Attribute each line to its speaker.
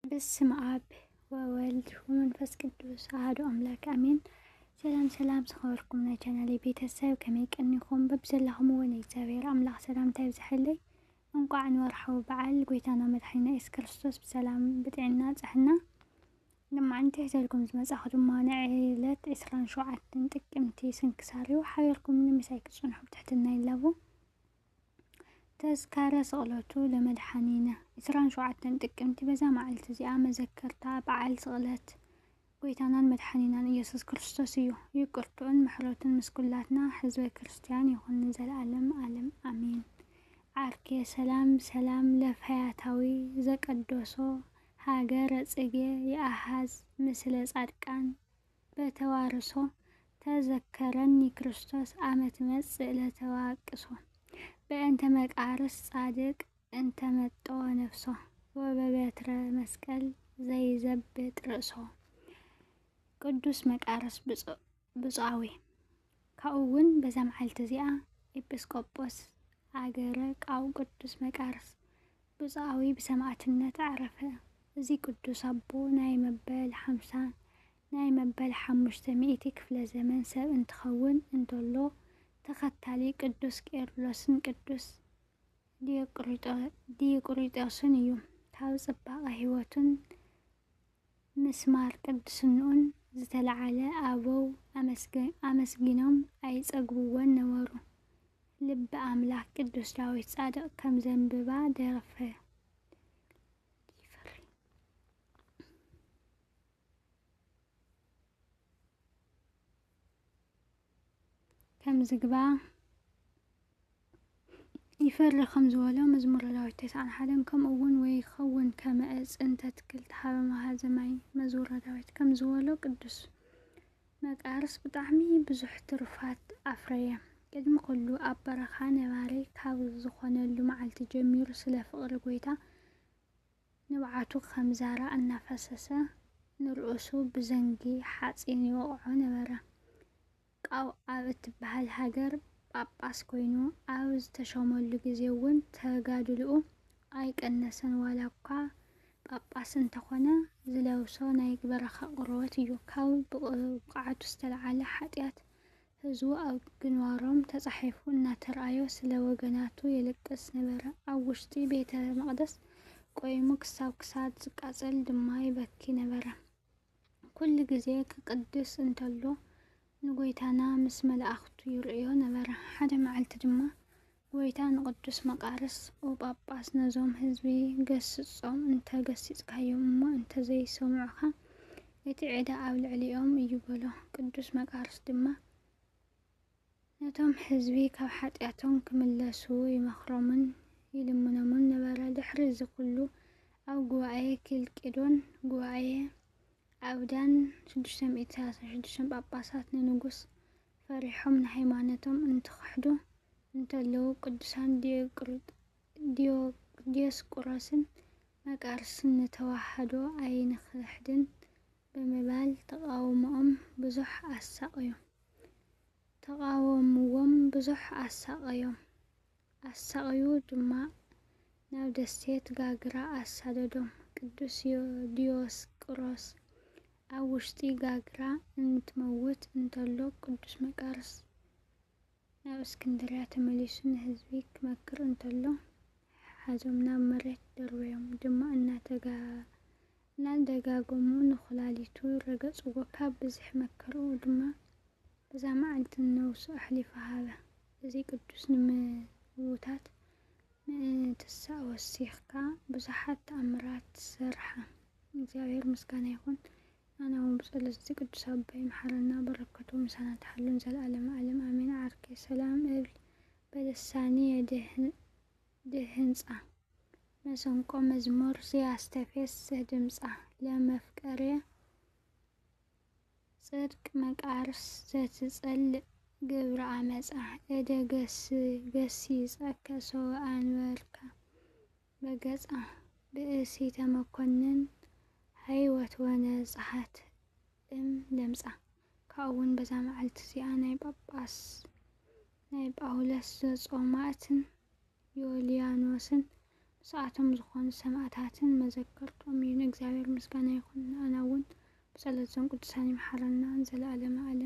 Speaker 1: በስመ አብ ወወልድ ወመንፈስ ቅዱስ አሐዱ አምላክ አሜን። ሰላም ዝኸበርኩም ናይ ቻናሌ ቤተሰብ ከመይ ቀኒኹም? በብዘላኹምዎ ናይ እግዚአብሔር አምላክ ሰላምታ ይብዛሕለይ። እንኳዕ ንወርሓዊ በዓል ጎይታና መድሓኒና ኢየሱስ ክርስቶስ ብሰላም ብጥዕና ፀሕና ልማዓንቲ ሒዘልኩም ዝመጻኹ ድማ ናይ ዕለት 27 ጥቅምቲ ስንክሳር እዩ። ሓቢርኩም ንምሳይ ክጽንሑ ብትሕትና ይላቡ። ተዝካረ ስቕለቱ ለመድሓኒና 27 ጥቅምቲ በዛ መዓልቲ እዚኣ መዘከርታ በዓል ስቕለት ጎይታናን መድሓኒናን ኢየሱስ ክርስቶስ እዩ። ይቅርቱን ምሕረቱን ምስ ኩላትና ህዝበ ክርስቲያን ይኹን ዘለዓለም ዓለም አሜን። ዓርኬ ሰላም ለፈያታዊ ዘቀደሶ ሃገረ ጽጌ የአሃዝ ምስለ ጻድቃን በተዋርሶ ተዘከረኒ ክርስቶስ አመት መጽእ ለተዋቅሶ በእንተ መቃርስ ጻድቅ እንተ መጦ ነፍሶ ወበበትረ መስቀል ዘይዘብጥ ርእሶ። ቅዱስ መቃርስ ብፁዓዊ ካብኡ እውን በዛ መዓልቲ እዚኣ ኤጲስቆጶስ አገረ ቃው ቅዱስ መቃርስ ብፁዓዊ ብሰማዕትነት አረፈ። እዚ ቅዱስ አቦ ናይ መበል 500 ክፍለ ዘመን ሰብ እንትኸውን እንተሎ ተኸታሊ ቅዱስ ቄርሎስን ቅዱስ ዲዮቅሪጦስን እዩ። ካብ ጽባቐ ህይወቱን ምስማር ቅድስንኡን ዝተለዓለ አበው አመስጊኖም ኣይጸግብዎን ነበሩ። ልበ አምላክ ቅዱስ ዳዊት ጻድቅ ከም ዘንብባ ደረፈ። ከም ዝግባ ይፈሪ ከም ዝበሎ መዝሙረ ዳዊት 91 ከምኡ እውን ወይ ይኸውን ከመ ዕፅ እንተትክል ተሃበ መሃዘማይ መዝሙረ ዳዊት ከም ዝበሎ ቅዱስ መቃርስ ብጣዕሚ ብዙሕ ትሩፋት አፍረየ። ቅድሚ ኩሉ ኣብ በረኻ ነባሪ ካብ ዝኾነሉ መዓልቲ ጀሚሩ ስለ ፍቕሪ ጎይታ ንብዓቱ ከም ዛራ እናፈሰሰ ንርእሱ ብዘንጊ ሓፂን ይወቕዖ ነበረ። ቃው ኣብ እትበሃል ሃገር ጳጳስ ኮይኑ ኣብ ዝተሾመሉ ግዜ እውን ተጋድልኡ ኣይቀነሰን። ዋላ እኳ ጳጳስ እንተኾነ ዝለብሶ ናይ በረኻ ቆርበት እዩ። ካብ ብቕዓቱ ዝተለዓለ ሓጢኣት ህዝቡ ኣብ ግንባሮም ተጻሒፉ እናተረኣዮ ስለ ወገናቱ የለቅስ ነበረ። ኣብ ውሽጢ ቤተ መቕደስ ቆይሙ ክሳብ ክሳድ ዝቃጸል ድማ ይበኪ ነበረ። ኩሉ ግዜ ክቅድስ እንተሎ ንጎይታና ምስ መላእኽቱ ይርእዮ ነበረ። ሓደ መዓልቲ ድማ ጎይታ ንቅዱስ መቃርስ ጳጳስ ነዞም ህዝቢ ገስጾም እንተገሲጽካዮም እሞ እንተዘይሰምዑኻ እቲ ዕዳ ኣብ ልዕሊኦም እዩ በሎ። ቅዱስ መቃርስ ድማ ነቶም ህዝቢ ካብ ሓጢኣቶም ክምለሱ ይመኽሮምን ይልምኖምን ነበረ። ድሕሪ እዚ ኩሉ ኣብ ጉባኤ ኪልቄዶን ጉባኤ አብዳን 636 ጳጳሳት ንንጉስ ፈሪሖም ንሃይማኖቶም እንትኽሕዱ እንተለው ቅዱሳን ዲዮስቆሮስን መቃርስን ንተዋህዶ ኣይንክሕድን ብምባል ተቃውሞዎም ብዙሕ አሳቀዩ ድማ ናብ ደሴት ጋግራ አሳደዶም። ቅዱስ ዲዮስቆሮስ ኣብ ውሽጢ ጋግራ እንትመውት እንተሎ ቅዱስ መቃርስ ናብ እስክንድርያ ተመሊሱ ንህዝቢ ክመክር እንተሎ ሓዞም ናብ መሬት ደርበዮም ድማ እናደጋገሙ ንኹላሊቱ ረገጽዎ። ካብ ብዙሕ መከርኡ ድማ በዛ መዓልቲ ነብሱ ኣሕሊፉ ሃበ። እዚ ቅዱስ ንምውታት ምእንትሳ ወሲኽካ ብዙሓት ተኣምራት ሰርሐ። እግዚአብሔር ምስጋና ይኹን። ኣነ እውን ብጸሎት እዚ ቅዱስ አባይ መሐረና በረከቱ ምሳና ተሓሉን ዘለዓለም ዓለም አሜን። ዓርኬ ሰላም እብል በልሳኒ ድህንፃ መሰንቆ መዝሙር ዘያስተፌስ ድምፃ ለመፍቀሬ ጽድቅ መቃርስ ዘትጸልእ ግብረ አመፃ እደ ገሲጸከ ሰው አንበርካ በገጻ ብእሲ ተመኮንን ሃይወት ወነጽሓት ለምጻ። ካብኡውን በዛ መዓልቲ እዚኣ ናይ ጳውሎስ ዘጾማትን ዮልያኖስን ሰዓቶም ዝኾኑ ሰማዕታትን መዘከርቶም እዩ። ንእግዚአብሔር ምስጋና ይኹን። ኣነ እውን ብጸሎት ዞም ቅዱሳን ይምሓረና ዘለዓለመ ዓለም